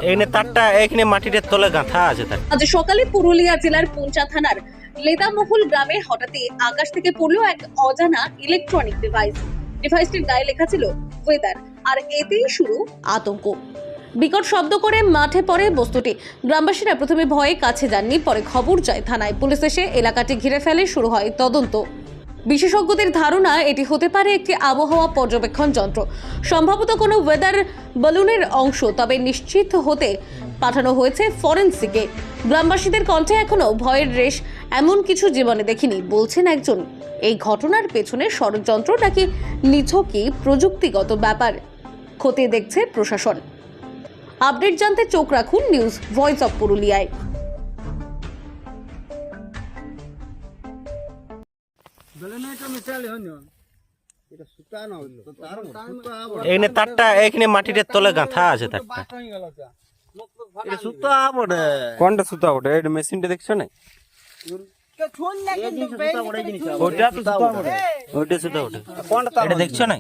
এখানে তারটা এখানে মাটির তলে গাঁথা আছে তার। আজ সকালে পুরুলিয়া জেলার পুঞ্চা থানার লেদামহল গ্রামে হঠাৎই আকাশ থেকে পড়লো এক অজানা ইলেকট্রনিক ডিভাইসটির গায়ে লেখা ছিল ওয়েদার, আর এতেই শুরু আতঙ্ক। বিকট শব্দ করে মাঠে পড়ে বস্তুটি। গ্রামবাসীরা প্রথমে ভয়ে কাছে যাননি, পরে খবর যায় থানায়। পুলিশ এসে এলাকাটি ঘিরে ফেলে, শুরু হয় তদন্ত। বিশেষজ্ঞদের ধারণা এটি হতে পারে একটি আবহাওয়া পর্যবেক্ষণ যন্ত্র, সম্ভবত কোনো ওয়েদার বালুনের অংশ। তবে নিশ্চিত হতে পাঠানো হয়েছে ফরেনসিকে। গ্রামবাসীদের কণ্ঠে এখনো ভয়ের রেশ। এমন কিছু জীবনে দেখিনি বলছেন একজন। এই ঘটনার পেছনে ষড়যন্ত্র নাকি নিছকই প্রযুক্তিগত ব্যাপার, খতিয়ে দেখছে প্রশাসন। আপডেট জানতে চোখ রাখুন নিউজ ভয়েস অফ পুরুলিয়ায়। এখানে তারটা এখানে মাটির তলে গাঁথা আছে তারটা। কোনটা সুতা ওটা? এটা মেশিনটা দেখছো না? ওটা সুতা ওটা। এটা দেখছো না?